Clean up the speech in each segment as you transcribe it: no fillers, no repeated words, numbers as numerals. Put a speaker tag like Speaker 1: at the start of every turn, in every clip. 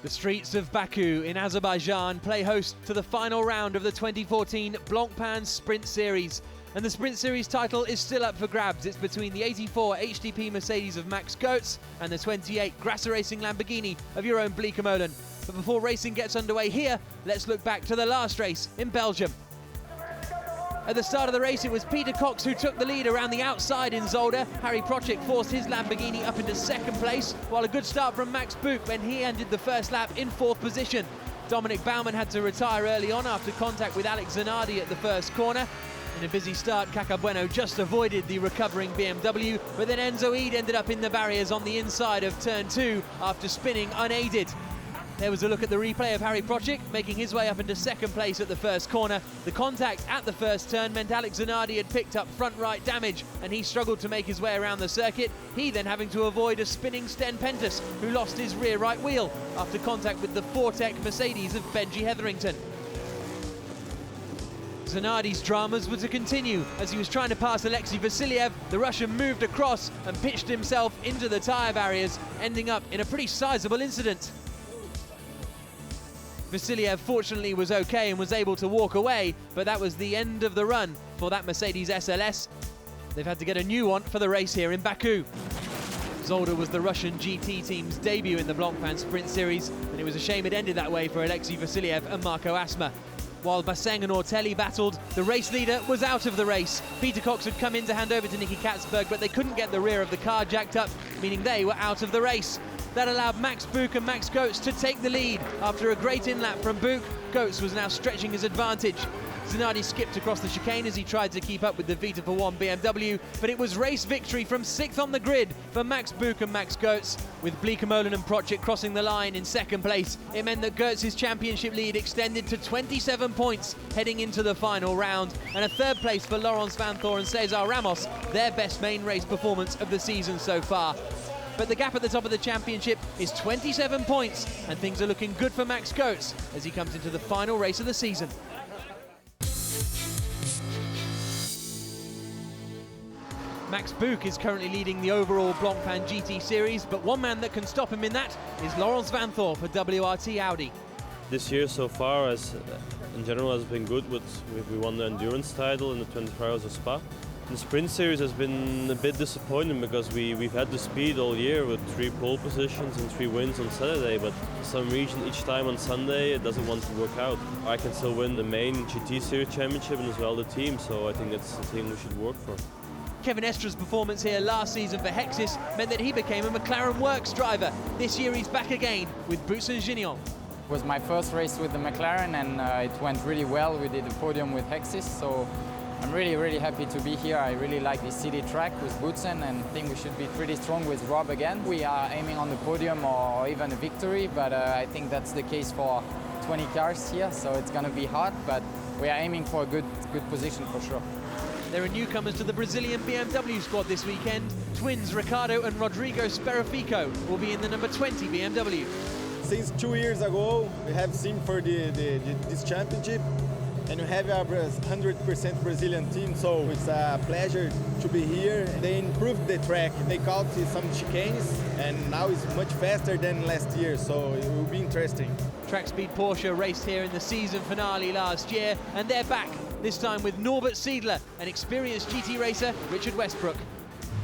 Speaker 1: The streets of Baku in Azerbaijan play host to the final round of the 2014 Blancpain Sprint Series. And the Sprint Series title is still up for grabs. It's between the 84 HDP Mercedes of Max Goetz and the 28 Grasser Racing Lamborghini of your own Blancpain. But before racing gets underway here, let's look back to the last race in Belgium. At the start of the race, it was Peter Cox who took the lead around the outside in Zolder. Harry Procek forced his Lamborghini up into second place, while a good start from Max Buch when he ended the first lap in fourth position. Dominic Baumann had to retire early on after contact with Alex Zanardi at the first corner. In a busy start, Cacabueno just avoided the recovering BMW, but then Enzo Eid ended up in the barriers on the inside of turn 2 after spinning unaided. There was a look at the replay of Harry Procek making his way up into second place at the first corner. The contact at the first turn meant Alex Zanardi had picked up front right damage and he struggled to make his way around the circuit, he then having to avoid a spinning Sten Pentus, who lost his rear right wheel after contact with the Fortec Mercedes of Benji Hetherington. Zanardi's dramas were to continue. As he was trying to pass Alexei Vasiliev, the Russian moved across and pitched himself into the tyre barriers, ending up in a pretty sizable incident. Vasiliev fortunately was okay and was able to walk away, but that was the end of the run for that Mercedes SLS. They've had to get a new one for the race here in Baku. Zolder was the Russian GT team's debut in the Blancpain Sprint Series, and it was a shame it ended that way for Alexei Vasiliev and Marco Asma. While Basseng and Ortelli battled, the race leader was out of the race. Peter Cox had come in to hand over to Nicky Katzberg, but they couldn't get the rear of the car jacked up, meaning they were out of the race. That allowed Max Buch and Max Goetz to take the lead. After a great in-lap from Buch, Goetz was now stretching his advantage. Zanardi skipped across the chicane as he tried to keep up with the Vita for One BMW, but it was race victory from 6th on the grid for Max Buch and Max Goetz. With Bleekemolen and Procek crossing the line in second place, it meant that Goetz's championship lead extended to 27 points heading into the final round, and a third place for Laurens Vanthoor and Cesar Ramos, their best main race performance of the season so far. But the gap at the top of the championship is 27 points, and things are looking good for Max Goetz as he comes into the final race of the season. Max Buch is currently leading the overall Blancpain GT Series, but one man that can stop him in that is Laurens Vanthoor for WRT Audi.
Speaker 2: This year so far, in general, has been good. We won the endurance title in the 24 Hours of Spa. The Sprint Series has been a bit disappointing because we've had the speed all year with 3 pole positions and 3 wins on Saturday, but for some reason each time on Sunday it doesn't want to work out. I can still win the main GT Series championship and as well the team, so I think that's the thing we should work for.
Speaker 1: Kevin Estra's performance here last season for Hexis meant that he became a McLaren Works driver. This year he's back again with Boutsen Gignon.
Speaker 3: It was my first race with the McLaren and it went really well. We did a podium with Hexis, so I'm really happy to be here. I really like this city track with Boutsen and think we should be pretty strong with Rob again. We are aiming on the podium or even a victory, but I think that's the case for 20 cars here, so it's going to be hard, but we are aiming for a good position for sure.
Speaker 1: There are newcomers to the Brazilian BMW squad this weekend. Twins Ricardo and Rodrigo Sperafico will be in the number 20 BMW.
Speaker 4: Since 2 years ago, we have seen for this championship, and we have a 100% Brazilian team, so it's a pleasure to be here. They improved the track, they caught some chicanes, and now it's much faster than last year, so it will be interesting.
Speaker 1: Track Speed Porsche raced here in the season finale last year, and they're back, this time with Norbert Siedler and experienced GT racer Richard Westbrook.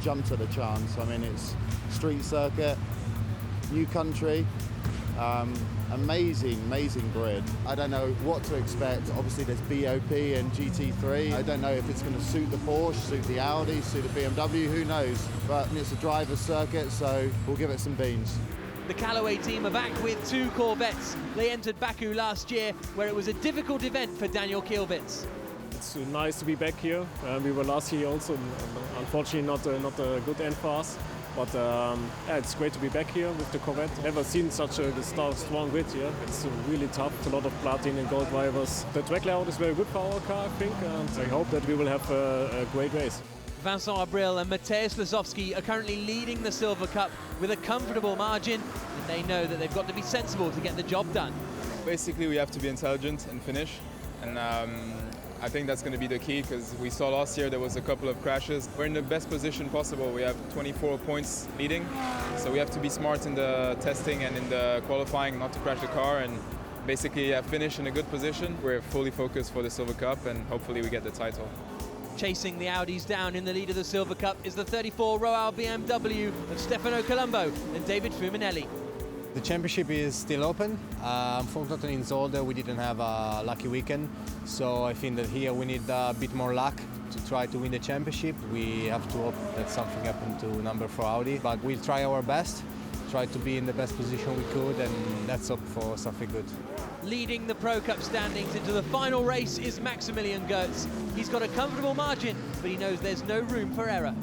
Speaker 5: Jumped at the chance. I mean, it's street circuit, new country, amazing grid. I don't know what to expect. Obviously there's BOP and GT3. I don't know if it's going to suit the Porsche, suit the Audi, suit the BMW, who knows. But it's a driver's circuit, so we'll give it some beans.
Speaker 1: The Callaway team are back with 2 Corvettes. They entered Baku last year, where it was a difficult event for Daniel Kielbitz.
Speaker 6: It's nice to be back here. We were last year also, unfortunately not a good end for us. But yeah, it's great to be back here with the Corvette. Never seen such a strong grid here. It's really tough, a lot of platinum and gold drivers. The track layout is very good for our car, I think, and I hope that we will have a great race.
Speaker 1: Vincent Abril and Mateusz Lasowski are currently leading the Silver Cup with a comfortable margin, and they know that they've got to be sensible to get the job done.
Speaker 7: Basically, we have to be intelligent and finish, and I think that's going to be the key, because we saw last year there was a couple of crashes. We're in the best position possible. We have 24 points leading, so we have to be smart in the testing and in the qualifying not to crash the car and basically finish in a good position. We're fully focused for the Silver Cup and hopefully we get the title.
Speaker 1: Chasing the Audis down in the lead of the Silver Cup is the 34 Royale BMW of Stefano Colombo and David Fuminelli.
Speaker 8: The championship is still open. Unfortunately in Zolder we didn't have a lucky weekend, so I think that here we need a bit more luck to try to win the championship. We have to hope that something happened to number 4 Audi, but we'll try our best, try to be in the best position we could, and let's hope for something good.
Speaker 1: Leading the Pro Cup standings into the final race is Maximilian Goetz. He's got a comfortable margin, but he knows there's no room for error.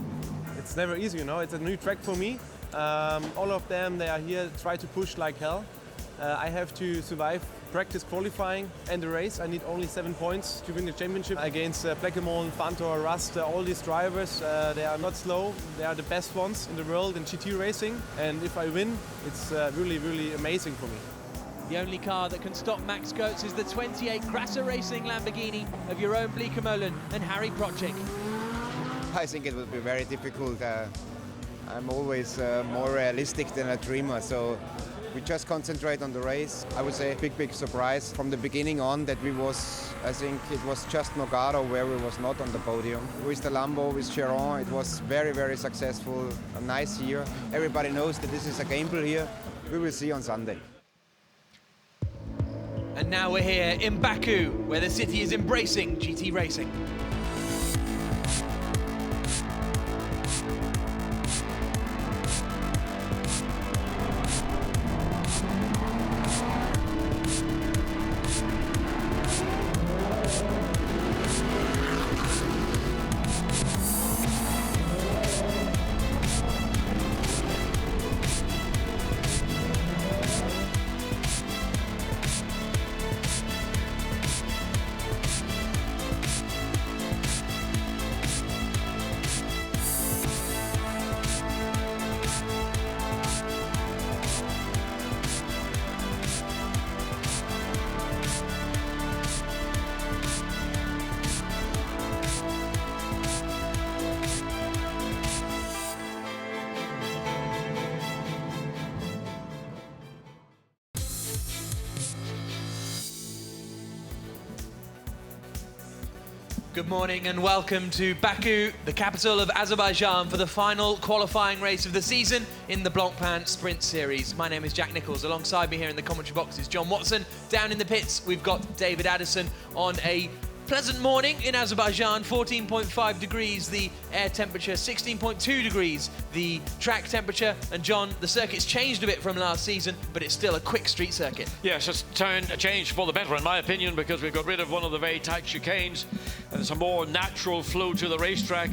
Speaker 9: It's never easy, you know, it's a new track for me. All of them, they are here, try to push like hell. I have to survive practice qualifying and the race. I need only 7 points to win the championship against Blancpain, Fantor, Rust, all these drivers. They are not slow, they are the best ones in the world in GT racing. And if I win, it's really, really amazing for me.
Speaker 1: The only car that can stop Max Goetz is the 28 Grasser Racing Lamborghini of Jeroen Bleekemolen and Harry Procek.
Speaker 10: I think it will be very difficult. I'm always more realistic than a dreamer, so we just concentrate on the race. I would say big surprise from the beginning on that I think it was just Nogaro where we was not on the podium. With the Lambo, with Chiron, it was very successful, a nice year. Everybody knows that this is a gamble here. We will see on Sunday.
Speaker 1: And now we're here in Baku, where the city is embracing GT racing. Good morning and welcome to Baku, the capital of Azerbaijan, for the final qualifying race of the season in the Blancpain Sprint Series. My name is Jack Nichols. Alongside me here in the commentary box is John Watson. Down in the pits, we've got David Addison on a pleasant morning in Azerbaijan, 14.5 degrees the air temperature, 16.2 degrees the track temperature. And John, the circuit's changed a bit from last season, but it's still a quick street circuit.
Speaker 11: Yes, it's a change for the better in my opinion, because we've got rid of one of the very tight chicanes and there's a more natural flow to the racetrack,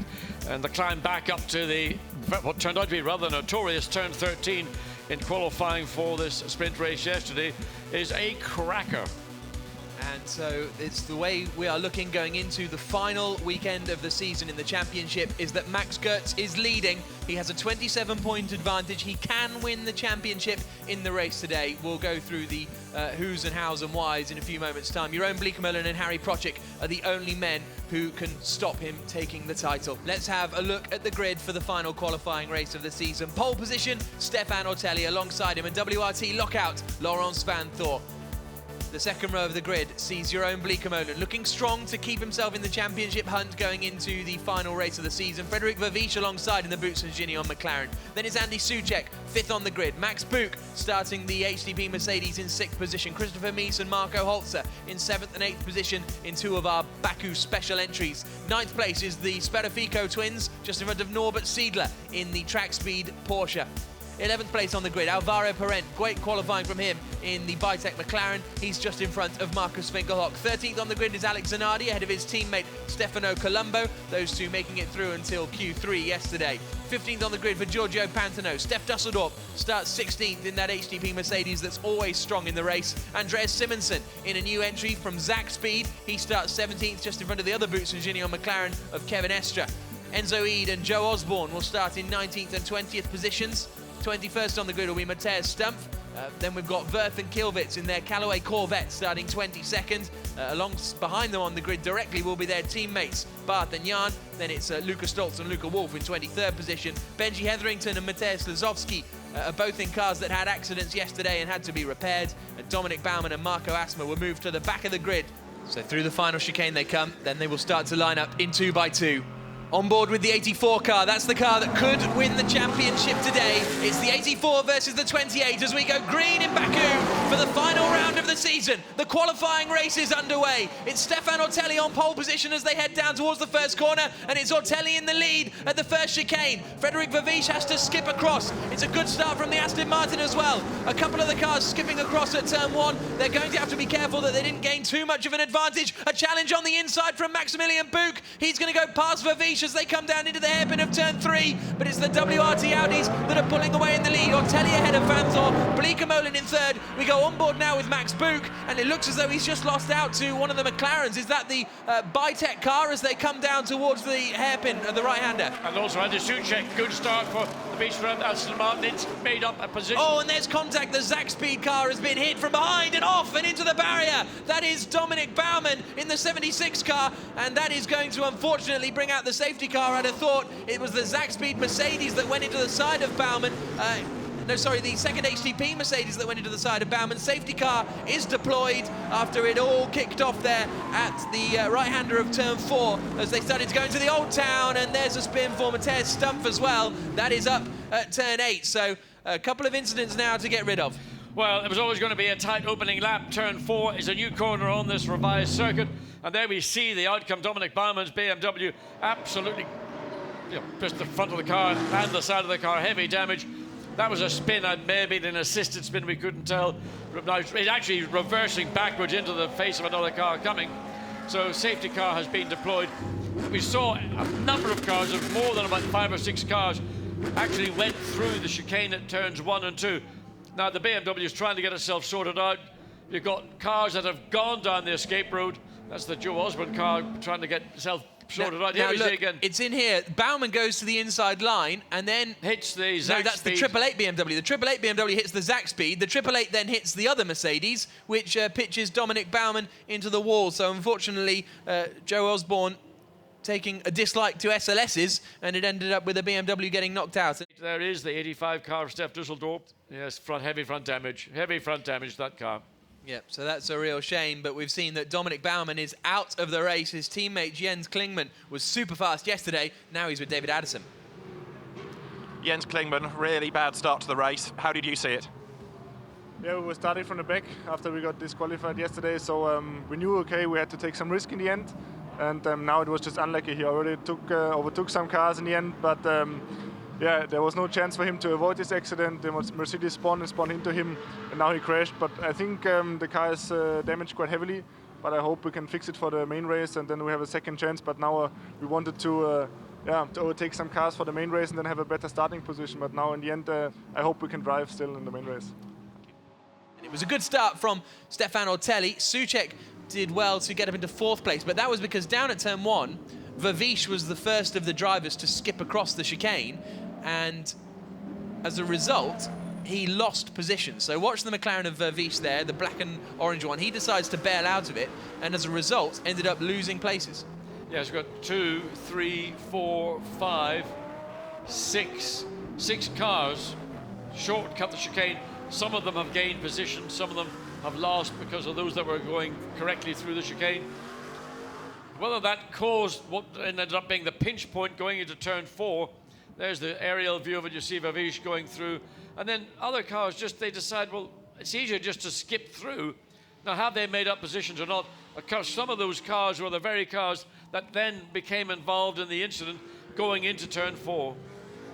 Speaker 11: and the climb back up to the what turned out to be rather notorious turn 13 in qualifying for this sprint race yesterday is a cracker.
Speaker 1: And so it's the way we are looking going into the final weekend of the season in the championship is that Max Goetz is leading. He has a 27-point advantage. He can win the championship in the race today. We'll go through the who's and how's and whys in a few moments' time. Jeroen Bleekemolen and Harry Procek are the only men who can stop him taking the title. Let's have a look at the grid for the final qualifying race of the season. Pole position, Stefan Ortelli. Alongside him, and WRT lockout, Laurence Van Thor. The second row of the grid sees Jeroen Bleekemolen looking strong to keep himself in the championship hunt going into the final race of the season. Frederik Vervisch alongside in the Boots and Gini on McLaren. Then it's Andy Soucek, fifth on the grid. Max Buch starting the HDP Mercedes in sixth position. Christopher Mies and Marco Holzer in seventh and eighth position in two of our Baku special entries. Ninth place is the Spadaffico twins, just in front of Norbert Siedler in the track speed Porsche. 11th place on the grid, Alvaro Parent, great qualifying from him in the Bitec McLaren. He's just in front of Marcus Finkelhock. 13th on the grid is Alex Zanardi, ahead of his teammate Stefano Colombo, those two making it through until Q3 yesterday. 15th on the grid for Giorgio Pantano. Steph Dusseldorp starts 16th in that HDP Mercedes that's always strong in the race. Andreas Simonsen in a new entry from Zach Speed. He starts 17th just in front of the other Boots and Gini on McLaren of Kevin Estra. Enzo Eid and Joe Osborne will start in 19th and 20th positions. 21st on the grid will be Matthias Stumpf. Then we've got Wirth and Kilvitz in their Callaway Corvette starting 22nd. Behind them on the grid directly will be their teammates, Barth and Jan. Then it's Luca Stoltz and Luca Wolf in 23rd position. Benji Hetherington and Mateusz Lazowski are both in cars that had accidents yesterday and had to be repaired. And Dominic Baumann and Marco Asma were moved to the back of the grid. So through the final chicane they come, then they will start to line up in 2x2. On board with the 84 car, that's the car that could win the championship today. It's the 84 versus the 28 as we go green in Baku for the final round of the season. The qualifying race is underway. It's Stefan Ortelli on pole position as they head down towards the first corner, and it's Ortelli in the lead at the first chicane. Frederic Verviche has to skip across. It's a good start from the Aston Martin as well. A couple of the cars skipping across at turn 1. They're going to have to be careful that they didn't gain too much of an advantage. A challenge on the inside from Maximilian Buch. He's going to go past Verviche as they come down into the hairpin of turn 3, but it's the WRT Audis that are pulling away in the lead. Ortelli ahead of Van Thor, Bleekemolen in 3rd. We go on board now with Max Buch, and it looks as though he's just lost out to one of the McLarens. Is that the Bitec car as they come down towards the hairpin of the right-hander?
Speaker 11: And also Andy Suchek, good start for the beach round Aston Martin. It's made up a position.
Speaker 1: Oh, and there's contact. The Zach Speed car has been hit from behind and off and into the barrier. That is Dominic Baumann in the 76 car, and that is going to unfortunately bring out the safety car. I'd have thought it was the Zach Speed Mercedes that went into the side of Baumann. The second HTP Mercedes that went into the side of Baumann. Safety car is deployed after it all kicked off there at the right-hander of turn 4 as they started to go into the Old Town, and there's a spin for Mateusz Stumpf as well. That is up at turn 8, so a couple of incidents now to get rid of.
Speaker 11: Well, it was always going to be a tight opening lap. Turn 4 is a new corner on this revised circuit, and there we see the outcome. Dominic Baumann's BMW absolutely, just the front of the car and the side of the car, heavy damage. That was a spin, and maybe an assisted spin, we couldn't tell. Now it's actually reversing backwards into the face of another car coming. So safety car has been deployed. We saw a number of cars, of more than about 5 or 6 cars, actually went through the chicane at turns 1 and 2. Now the BMW is trying to get itself sorted out. You've got cars that have gone down the escape road. That's the Joe Osborne car trying to get itself sorted out.
Speaker 1: Now look, again. It's in here. Baumann goes to the inside line and then
Speaker 11: hits the Zach
Speaker 1: that's
Speaker 11: Speed.
Speaker 1: The 888 BMW. The 888 BMW hits the Zach Speed. The 888 then hits the other Mercedes, which pitches Dominic Baumann into the wall. So unfortunately, Joe Osborne taking a dislike to SLS's, and it ended up with a BMW getting knocked out.
Speaker 11: There is the 85 car of Steph Dusseldorp. Yes, heavy front damage, that car.
Speaker 1: Yep, so that's a real shame, but we've seen that Dominic Baumann is out of the race. His teammate Jens Klingmann was super fast yesterday. Now he's with David Addison.
Speaker 12: Jens Klingmann, really bad start to the race. How did you see it?
Speaker 6: Yeah, we were starting from the back after we got disqualified yesterday, so we knew, okay, we had to take some risk in the end, and now it was just unlucky. He already overtook some cars in the end, but yeah, there was no chance for him to avoid this accident. The Mercedes spun into him, and now he crashed. But I think the car is damaged quite heavily, but I hope we can fix it for the main race, and then we have a second chance. But now we wanted to overtake some cars for the main race and then have a better starting position. But now in the end, I hope we can drive still in the main race.
Speaker 1: And it was a good start from Stefan Ortelli. Suchek did well to get up into 4th place, but that was because down at turn 1, Verviche was the first of the drivers to skip across the chicane, and as a result, he lost position. So watch the McLaren of Verviche there, the black and orange one. He decides to bail out of it, and as a result, ended up losing places.
Speaker 11: Yes, we've got 2, 3, 4, 5, 6 cars shortcut the chicane. Some of them have gained position, some of them have lost because of those that were going correctly through the chicane. Whether that caused what ended up being the pinch point going into turn 4, there's the aerial view of it. You see Verviche going through. And then other cars they decide, well, it's easier just to skip through. Now, have they made up positions or not? Of course, some of those cars were the very cars that then became involved in the incident going into turn 4.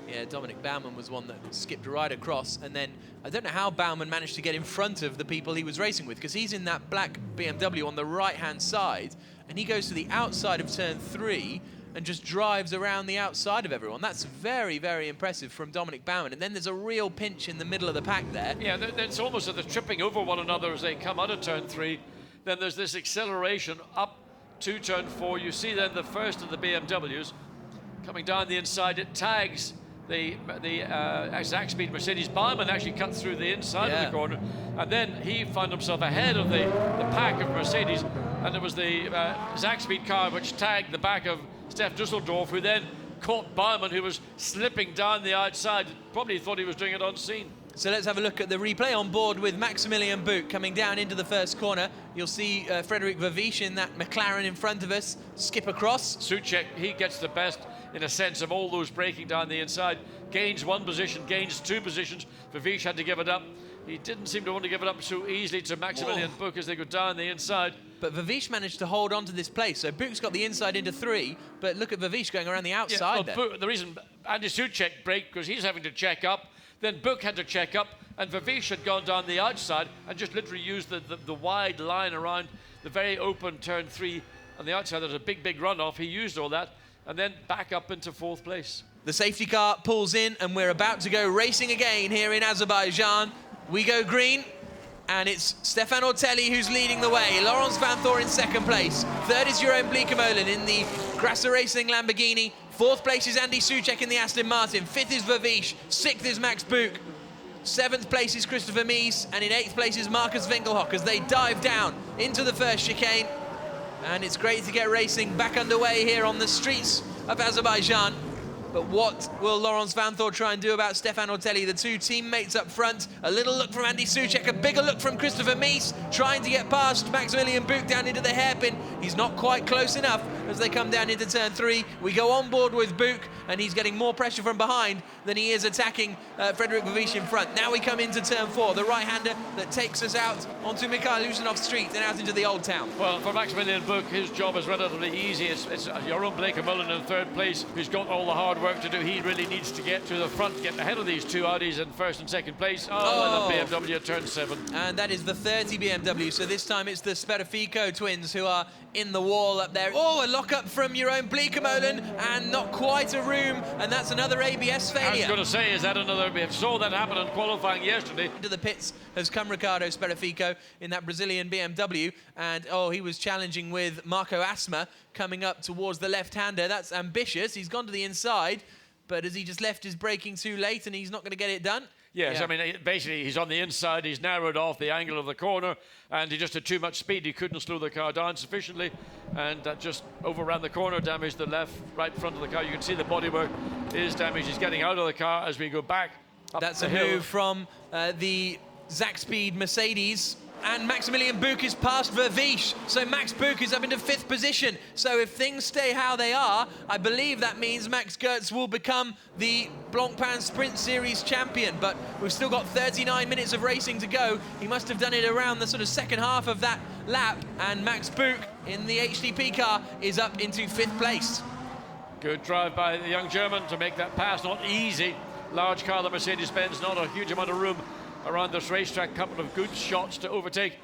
Speaker 1: Yeah, Dominic Baumann was one that skipped right across, and then I don't know how Baumann managed to get in front of the people he was racing with, because he's in that black BMW on the right-hand side, and he goes to the outside of turn 3 and just drives around the outside of everyone. That's very, very impressive from Dominic Baumann. And then there's a real pinch in the middle of the pack there.
Speaker 11: Yeah, it's almost that they're tripping over one another as they come out of turn 3. Then there's this acceleration up to turn 4. You see then the first of the BMWs coming down the inside. It tags the Zach Speed Mercedes. Barman actually cut through the inside of the corner, and then he found himself ahead of the pack of Mercedes, and it was the Zach Speed car which tagged the back of Steph Dusseldorf, who then caught Barman, who was slipping down the outside. Probably thought he was doing it unseen.
Speaker 1: So let's have a look at the replay on board with Maximilian Buch coming down into the first corner. You'll see Frederic Verviche in that McLaren in front of us skip across.
Speaker 11: Souček, he gets the best in a sense of all those breaking down the inside. Gains one position, gains two positions. Verviche had to give it up. He didn't seem to want to give it up so easily to Maximilian Buch as they go down the inside.
Speaker 1: But Verviche managed to hold on to this place. So Buch's got the inside into 3, but look at Verviche going around the outside there.
Speaker 11: The reason Andy Souček braked because he's having to check up. Then Buch had to check up, and Verviche had gone down the outside and just literally used the wide line around the very open turn 3 on the outside. There's a big runoff. He used all that and then back up into 4th place.
Speaker 1: The safety car pulls in, and we're about to go racing again here in Azerbaijan. We go green, and it's Stefan Ortelli who's leading the way. Laurens Vanthoor in 2nd place. 3rd is Jeroen Bleekemolen in the Grasser Racing Lamborghini. 4th place is Andy Souček in the Aston Martin. 5th is Verviche. 6th is Max Buch. 7th place is Christopher Mies. And in 8th place is Marcus Winkelhock as they dive down into the first chicane. And it's great to get racing back underway here on the streets of Azerbaijan. But what will Laurens Vanthoor try and do about Stefan Ortelli? The two teammates up front. A little look from Andy Souček, a bigger look from Christopher Mies, trying to get past Maximilian Buch down into the hairpin. He's not quite close enough as they come down into turn 3. We go on board with Buch, and he's getting more pressure from behind than he is attacking Frederic Verviche in front. Now we come into turn 4, the right-hander that takes us out onto Mikhail Usanov Street and out into the Old Town.
Speaker 11: Well, for Maximilian Buch, his job is relatively easy. It's Jeroen Bleekemolen in 3rd place, who's got all the hard work to do. He really needs to get to the front, get ahead of these two Audis in 1st and 2nd place. And the BMW turn 7.
Speaker 1: And that is the 30 BMW, so this time it's the Sperfico twins who are in the wall up there. Oh, a lock-up from Jeroen Bleekemolen, and not quite a room, and that's another ABS failure.
Speaker 11: I was going to say, is that another? We saw that happen in qualifying yesterday.
Speaker 1: Into the pits has come Ricardo Sperfico in that Brazilian BMW, and he was challenging with Marco Asma coming up towards the left-hander. That's ambitious. He's gone to the inside, but has he just left his braking too late and he's not going to get it done?
Speaker 11: Yes, I mean, basically he's on the inside, he's narrowed off the angle of the corner, and he just had too much speed. He couldn't slow the car down sufficiently, and that just overran the corner, damaged the right front of the car. You can see the bodywork is damaged. He's getting out of the car as we go back up
Speaker 1: That's
Speaker 11: the
Speaker 1: a
Speaker 11: hill.
Speaker 1: move from the Zach Speed Mercedes. And Maximilian Buch is past Verviche, so Max Buch is up into 5th position. So if things stay how they are, I believe that means Max Goertz will become the Blancpain Sprint Series champion. But we've still got 39 minutes of racing to go. He must have done it around the sort of second half of that lap. And Max Buch in the HDP car is up into 5th place.
Speaker 11: Good drive by the young German to make that pass. Not easy. Large car, the Mercedes-Benz, not a huge amount of room around this racetrack. Couple of good shots to overtake.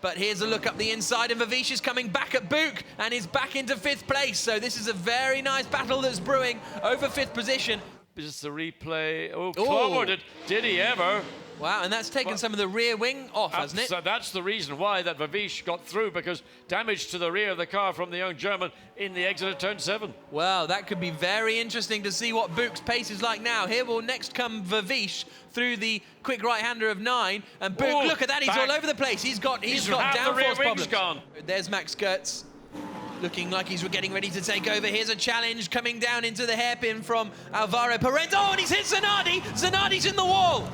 Speaker 1: But here's a look up the inside, and Verviche is coming back at Buch and is back into 5th place. So this is a very nice battle that's brewing over 5th position.
Speaker 11: This is the replay. Oh, clobbered. Did he ever?
Speaker 1: Wow, and that's taken some of the rear wing off, hasn't it?
Speaker 11: So that's the reason why that Verviche got through, because damage to the rear of the car from the young German in the exit of turn 7.
Speaker 1: Well, that could be very interesting to see what Buch's pace is like now. Here will next come Verviche through the quick right-hander of 9, and Buch, look at that, he's all over the place. He's got downforce problems.
Speaker 11: Gone.
Speaker 1: There's Max Goertz, looking like he's getting ready to take over. Here's a challenge coming down into the hairpin from Alvaro Parente. Oh, and he's hit Zanardi. Zanardi's in the wall.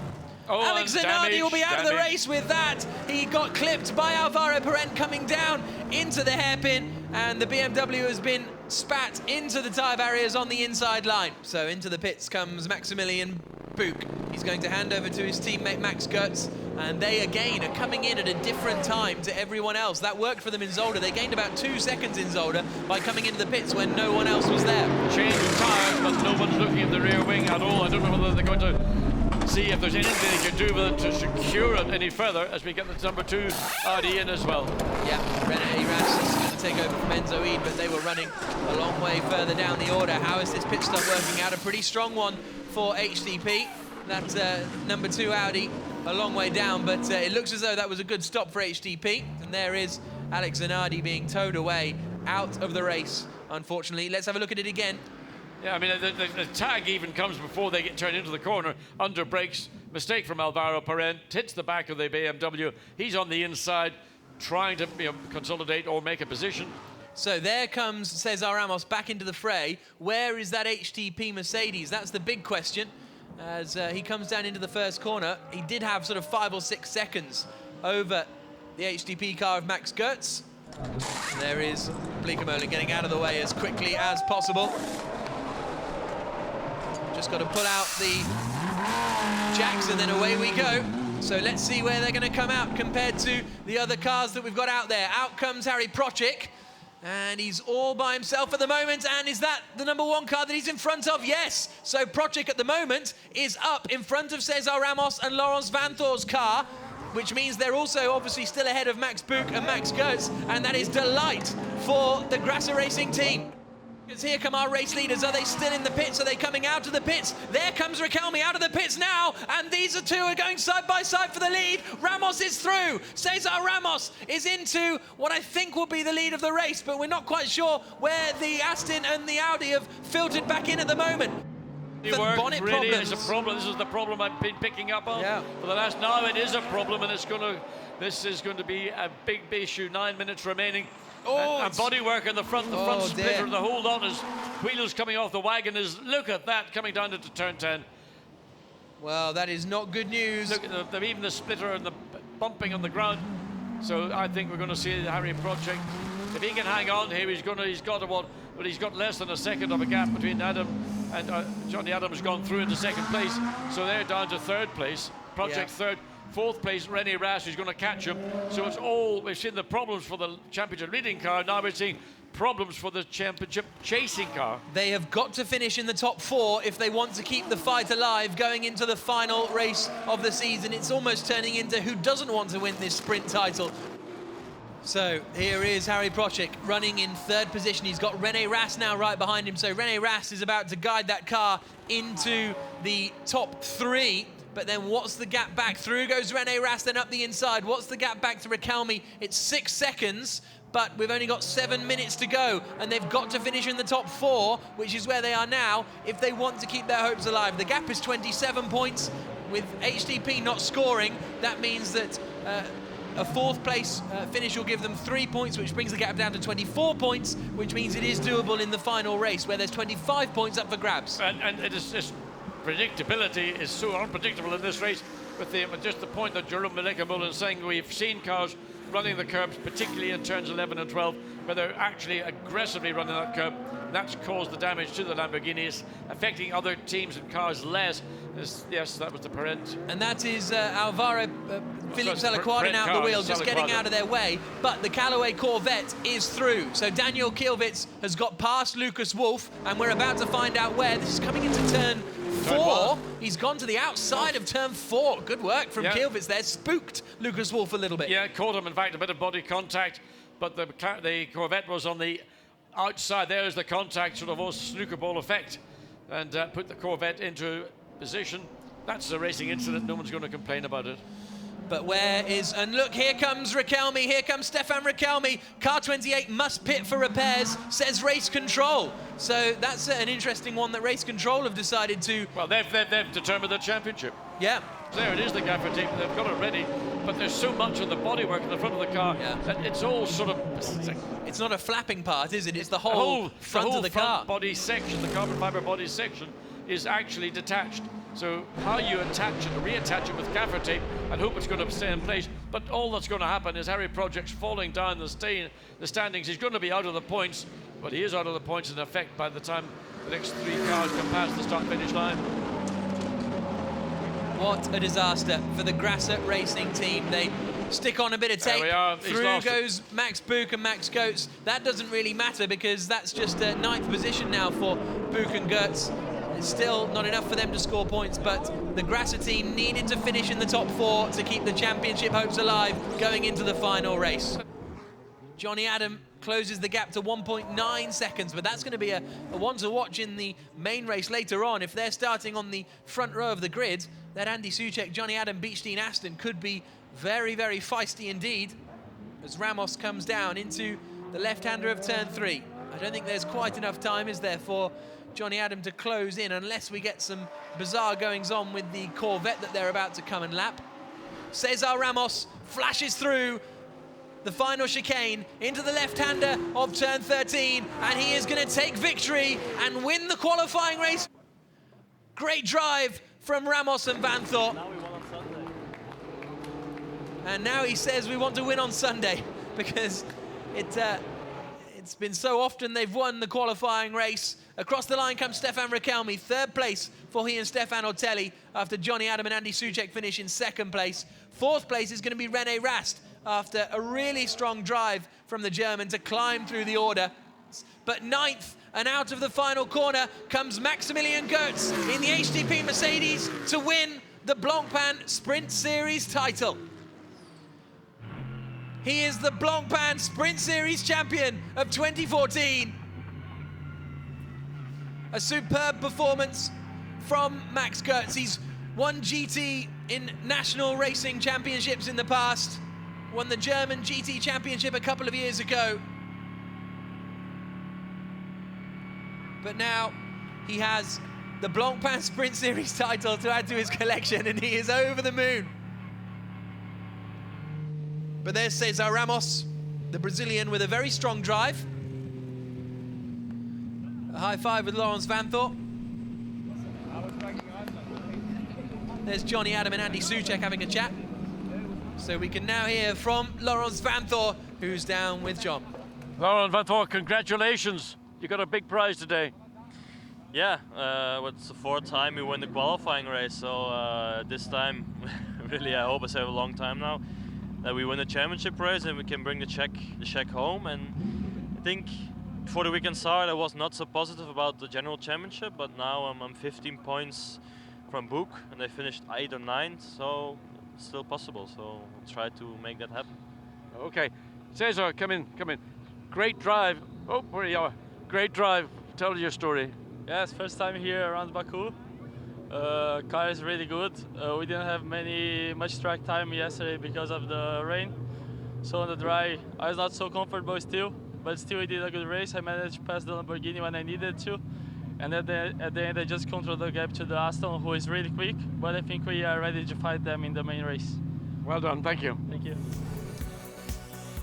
Speaker 1: Alex Zanardi will be out of the race with that. He got clipped by Alvaro Parente coming down into the hairpin, and the BMW has been spat into the tyre barriers on the inside line. So into the pits comes Maximilian Buch. He's going to hand over to his teammate Max Goertz, and they again are coming in at a different time to everyone else. That worked for them in Zolder. They gained about 2 seconds in Zolder by coming into the pits when no one else was there.
Speaker 11: Change of tyres, but no one's looking at the rear wing at all. I don't know whether they're going to see if there's anything they can do with it to secure it any further as we get the number 2 Audi in as well.
Speaker 1: Yeah, René Rast is going to take over from Enzo Eid, but they were running a long way further down the order. How is this pit stop working out? A pretty strong one for HDP. That's number 2 Audi a long way down, but it looks as though that was a good stop for HDP. And there is Alex Zanardi being towed away out of the race, unfortunately. Let's have a look at it again.
Speaker 11: Yeah, I mean, the tag even comes before they get turned into the corner. Under brakes, mistake from Alvaro Parent, hits the back of the BMW. He's on the inside, trying to consolidate or make a position.
Speaker 1: So there comes Cesar Ramos back into the fray. Where is that HTP Mercedes? That's the big question. As he comes down into the first corner, he did have sort of 5 or 6 seconds over the HTP car of Max Goetz. There is Bleekemolen getting out of the way as quickly as possible. Just got to pull out the jacks and then away we go. So let's see where they're going to come out compared to the other cars that we've got out there. Out comes Harry Procek, and he's all by himself at the moment. And is that the #1 car that he's in front of? Yes. So Procek at the moment is up in front of Cesar Ramos and Laurens Vanthoor's car, which means they're also obviously still ahead of Max Buch and Max Goetz, and that is delight for the Grasser Racing team. Because here come our race leaders. Are they still in the pits? Are they coming out of the pits? There comes Riquelme out of the pits now, and these two are going side by side for the lead. Ramos is through. Cesar Ramos is into what I think will be the lead of the race, but we're not quite sure where the Aston and the Audi have filtered back in at the moment.
Speaker 11: Bonnet really is a problem. This is the problem I've been picking up on for the last. Now it is a problem, and this is going to be a big issue. 9 minutes remaining. And bodywork in the front splitter, the hold on as wheels coming off the wagon is, look at that, coming down into turn 10.
Speaker 1: Well, that is not good news.
Speaker 11: Look at even the splitter and the bumping on the ground. So I think we're going to see Harry Procek. If he can hang on here, he's got less than a second of a gap between Adam and Johnny Adams gone through into second place. So they're down to third place. Procek third. Fourth place, René Rast, who's going to catch him. So it's all, we've seen the problems for the championship leading car. Now we're seeing problems for the championship chasing car.
Speaker 1: They have got to finish in the top 4 if they want to keep the fight alive going into the final race of the season. It's almost turning into who doesn't want to win this sprint title. So here is Harry Procek running in third position. He's got René Rast now right behind him. So René Rast is about to guide that car into the top 3. But then what's the gap back? Through goes René Rast, then up the inside. What's the gap back to Riquelme? It's 6 seconds, but we've only got 7 minutes to go, and they've got to finish in the top 4, which is where they are now, if they want to keep their hopes alive. The gap is 27 points. With HTP not scoring, that means that a 4th place finish will give them 3 points, which brings the gap down to 24 points, which means it is doable in the final race, where there's 25 points up for grabs.
Speaker 11: And it is just... predictability is so unpredictable in this race, with just the point that Jerome Bleekemolen is saying. We've seen cars running the curbs, particularly in turns 11 and 12, where they're actually aggressively running that curb. That's caused the damage to the Lamborghinis, affecting other teams and cars less. Yes, that was the Parent.
Speaker 1: And that is Alvaro Philippe Salaquadin out the wheel, just getting out of their way. But the Callaway Corvette is through. So Daniel Kielwitz has got past Lucas Wolff, and we're about to find out where. This is coming into turn 4. He's gone to the outside of turn 4. Good work from Kielwitz there. Spooked Lucas Wolff a little bit.
Speaker 11: Yeah, caught him, in fact, a bit of body contact, but the Corvette was on the outside. There's the contact, sort of almost snooker ball effect, and put the Corvette into position. That's a racing incident. No one's going to complain about it.
Speaker 1: But where is... And look, here comes Riquelme. Here comes Stefan Riquelme. Car 28 must pit for repairs, says Race Control. So that's an interesting one that Race Control have decided to...
Speaker 11: Well, they've determined the championship.
Speaker 1: Yeah.
Speaker 11: There it is, the gaffer team. They've got it ready. But there's so much of the bodywork in the front of the car that it's all sort of...
Speaker 1: It's not a flapping part, is it? It's the whole front of the car.
Speaker 11: Body section, the carbon fiber body section, is actually detached. So how you attach it, reattach it with gaffer tape and hope it's going to stay in place. But all that's going to happen is Harry Procek's falling down the standings. He's going to be out of the points, but he is out of the points in effect by the time the next 3 cars come past the start-finish line.
Speaker 1: What a disaster for the Grasser Racing team. They stick on a bit of tape. Through goes Max Buch and Max Goetz. That doesn't really matter because that's just a 9th position now for Buch and Goetz. It's still not enough for them to score points, but the Grasser team needed to finish in the top 4 to keep the championship hopes alive going into the final race. Johnny Adam closes the gap to 1.9 seconds, but that's going to be a one to watch in the main race later on. If they're starting on the front row of the grid, that Andy Soucek, Johnny Adam, Beechstein, Aston could be very, very feisty indeed as Ramos comes down into the left-hander of turn 3. I don't think there's quite enough time, is there, for Johnny Adam to close in unless we get some bizarre goings-on with the Corvette that they're about to come and lap. Cesar Ramos flashes through the final chicane into the left-hander of turn 13, and he is going to take victory and win the qualifying race. Great drive from Ramos and Vanthor.
Speaker 2: Now we won on Sunday.
Speaker 1: And now he says we want to win on Sunday, because it's been so often they've won the qualifying race. Across the line comes Stefan Rakelmi, third place for he and Stefan Otelli, after Johnny Adam and Andy Soucek finish in second place. Fourth place is going to be René Rast, after a really strong drive from the German to climb through the order. But ninth, and out of the final corner, comes Maximilian Goetz in the HDP Mercedes to win the Blancpain Sprint Series title. He is the Blancpain Sprint Series champion of 2014. A superb performance from Max Goetz. He's won GT in national racing championships in the past, won the German GT championship a couple of years ago. But now he has the Blancpain Sprint Series title to add to his collection, and he is over the moon. But there's Cesar Ramos, the Brazilian, with a very strong drive. A high five with Laurens Vanthor. There's Johnny Adam and Andy Soucek having a chat. So we can now hear from Laurens Vanthor, who's down with John.
Speaker 11: Laurens Vanthor, congratulations. You got a big prize today.
Speaker 2: Yeah, it's the fourth time we win the qualifying race, so this time, really, I hope I save a long time now, that we win the championship race and we can bring the check home. And I think before the weekend started, I was not so positive about the general championship, but now I'm 15 points from Baku, and they finished 8th or 9th, so it's still possible. So I'll try to make that happen.
Speaker 11: Okay, Cesar, come in. Great drive. Oh, where you are. Great drive. Tell your story.
Speaker 13: Yeah, it's first time here around Baku. Car is really good. We didn't have much track time yesterday because of the rain. So on the dry, I was not so comfortable still, but still we did a good race. I managed to pass the Lamborghini when I needed to. And at the end, I just controlled the gap to the Aston, who is really quick, but I think we are ready to fight them in the main race.
Speaker 11: Well done, thank you.
Speaker 13: Thank you.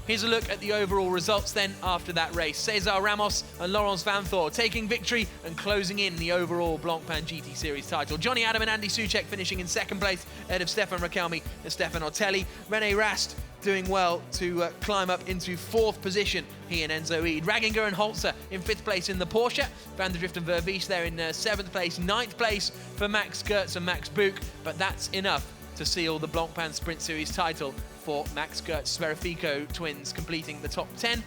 Speaker 1: Here's a look at the overall results then after that race. Cesar Ramos and Laurens Vanthor taking victory and closing in the overall Blancpain GT Series title. Johnny Adam and Andy Soucek finishing in second place ahead of Stefan Rakelmi and Stefan Otelli. René Rast doing well to climb up into fourth position, he and Enzo Eid. Raginger and Holzer in fifth place in the Porsche. Van der Drift and Vervies there in seventh place. Ninth place for Max Goetz and Max Buch, but that's enough to seal the Blancpain Sprint Series title for Max Goetz. Sferifico twins completing the top 10.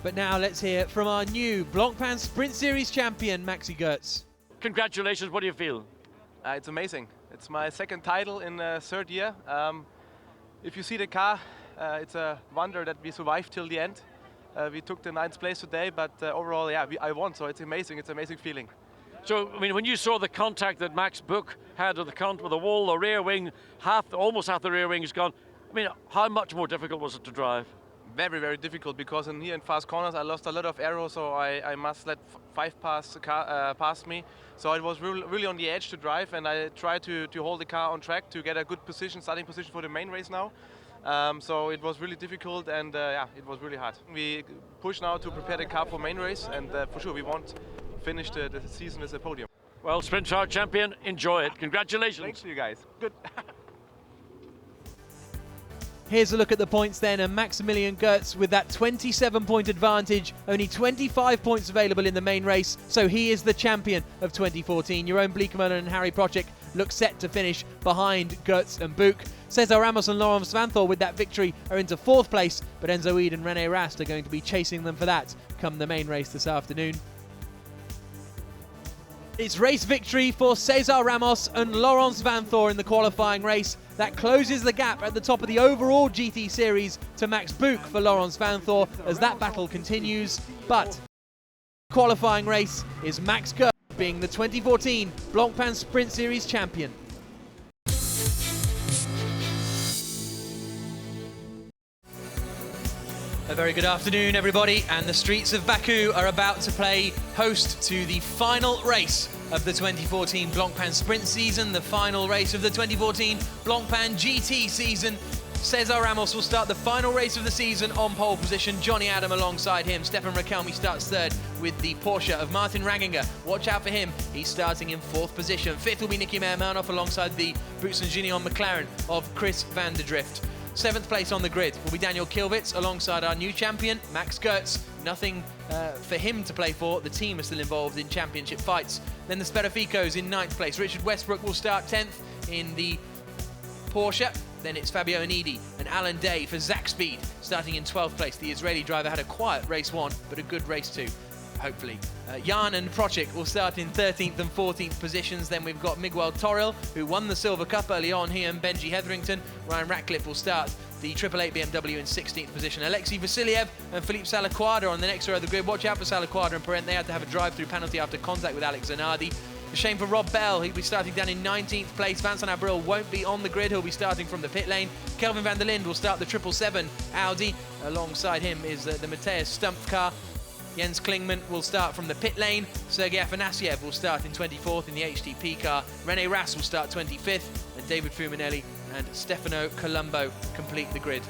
Speaker 1: But now let's hear from our new Blancpain Sprint Series champion, Maxi Goetz.
Speaker 11: Congratulations, what do you feel?
Speaker 9: It's amazing. It's my second title in third year. If you see the car, it's a wonder that we survived till the end. We took the 9th place today, but overall, yeah, I won, so it's amazing. It's an amazing feeling.
Speaker 11: So, I mean, when you saw the contact that Max Buch had with the wall, the rear wing, almost half the rear wing is gone. I mean, how much more difficult was it to drive?
Speaker 9: Very, very difficult, because here in fast corners I lost a lot of aero, so I must let 5 pass me. So it was really on the edge to drive, and I tried to hold the car on track to get a good position, starting position for the main race now. So it was really difficult, and yeah, it was really hard. We push now to prepare the car for main race, and for sure we want to finish the season with a podium.
Speaker 11: Well, Sprint Car champion, enjoy it. Congratulations.
Speaker 9: Thanks to you guys. Good.
Speaker 1: Here's a look at the points then, and Maximilian Goetz with that 27-point advantage, only 25 points available in the main race, so he is the champion of 2014. Jeroen Bleekemolen and Harry Procek look set to finish behind Goetz and Buch. Cesar Ramos and Laurens Vanthor with that victory are into fourth place, but Enzo Eid and René Rast are going to be chasing them for that come the main race this afternoon. It's race victory for Cesar Ramos and Laurens Vanthor in the qualifying race. That closes the gap at the top of the overall GT Series to Max Buch for Laurens Vanthor as that battle continues. But qualifying race is Max Goetz being the 2014 Blancpain Sprint Series champion. A very good afternoon, everybody, and the streets of Baku are about to play host to the final race of the 2014 Blancpain Sprint season, the final race of the 2014 Blancpain GT season. Cesar Ramos will start the final race of the season on pole position. Johnny Adam alongside him. Stefan Rakelmi starts third with the Porsche of Martin Ranginger. Watch out for him. He's starting in fourth position. Fifth will be Nicky Meyer-Melnoff alongside the Boots and Gignon McLaren of Chris van der Drift. Seventh place on the grid will be Daniel Kilvitz alongside our new champion, Max Goertz. Nothing for him to play for. The team are still involved in championship fights. Then the Sperrificos in ninth place. Richard Westbrook will start 10th in the Porsche. Then it's Fabio Anidi and Alan Day for Zach Speed, starting in 12th place. The Israeli driver had a quiet race one, but a good race two, hopefully. Jan and Prochik will start in 13th and 14th positions. Then we've got Miguel Toril, who won the Silver Cup early on. He and Benji Hetherington. Ryan Ratcliffe will start the 888 BMW in 16th position. Alexei Vasiliev and Philippe Salaquada on the next row of the grid. Watch out for Salaquada and Parent. They had to have a drive-through penalty after contact with Alex Zanardi. A shame for Rob Bell. He'll be starting down in 19th place. Vincent Abril won't be on the grid. He'll be starting from the pit lane. Kelvin van der Linde will start the 777 Audi. Alongside him is the Matthias Stumpf car. Jens Klingman will start from the pit lane. Sergei Afanasiev will start in 24th in the HTP car. René Rast will start 25th. And David Fuminelli and Stefano Colombo complete the grid.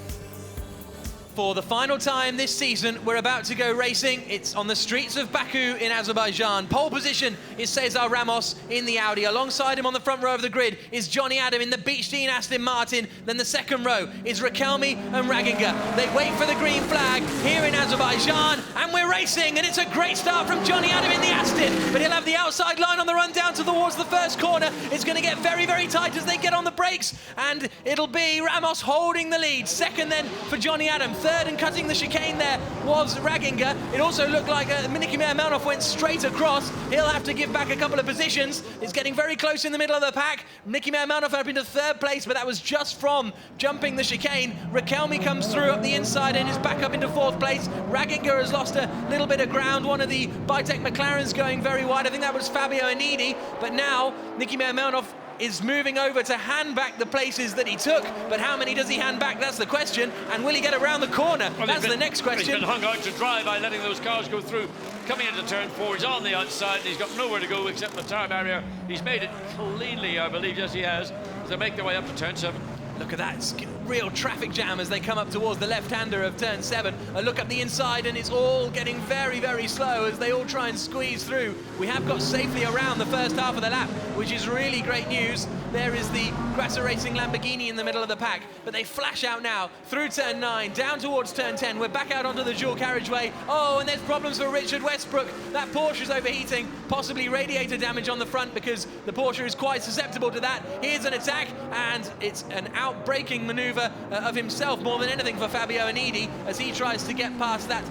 Speaker 1: For the final time this season, we're about to go racing. It's on the streets of Baku in Azerbaijan. Pole position is Cesar Ramos in the Audi. Alongside him on the front row of the grid is Johnny Adam in the Beechstein Aston Martin. Then the second row is Rakelmi and Ranginger. They wait for the green flag here in Azerbaijan, and we're racing, and it's a great start from Johnny Adam in the Aston, but he'll have the outside line on the run down towards the first corner. It's going to get very, very tight as they get on the brakes, and it'll be Ramos holding the lead. Second then for Johnny Adam. Third and cutting the chicane there was Ranginger. It also looked like Nicky Meyer-Melnoff went straight across. He'll have to give back a couple of positions. It's getting very close in the middle of the pack. Nicky Meyer-Melnoff up into third place, but that was just from jumping the chicane. Rakelmi comes through up the inside and is back up into fourth place. Ranginger has lost a little bit of ground. One of the Bitec McLarens going very wide. I think that was Fabio Anidi, but now Nicky Meyer-Melnoff is moving over to hand back the places that he took, but how many does he hand back? That's the question. And will he get around the corner? Well, that's the next question.
Speaker 11: He's been hung out to dry by letting those cars go through. Coming into turn 4, he's on the outside, and he's got nowhere to go except the tire barrier. He's made it cleanly, I believe, yes he has, as they make their way up to turn 7.
Speaker 1: Look at that, it's real traffic jam as they come up towards the left-hander of turn 7. A look up the inside and it's all getting very, very slow as they all try and squeeze through. We have got safely around the first half of the lap, which is really great news. There is the Grasser Racing Lamborghini in the middle of the pack, but they flash out now through turn 9, down towards turn 10. We're back out onto the dual carriageway. Oh, and there's problems for Richard Westbrook. That Porsche is overheating, possibly radiator damage on the front because the Porsche is quite susceptible to that. Here's an attack, and it's an out-braking maneuver of himself more than anything for Fabio Anidi as he tries to get past that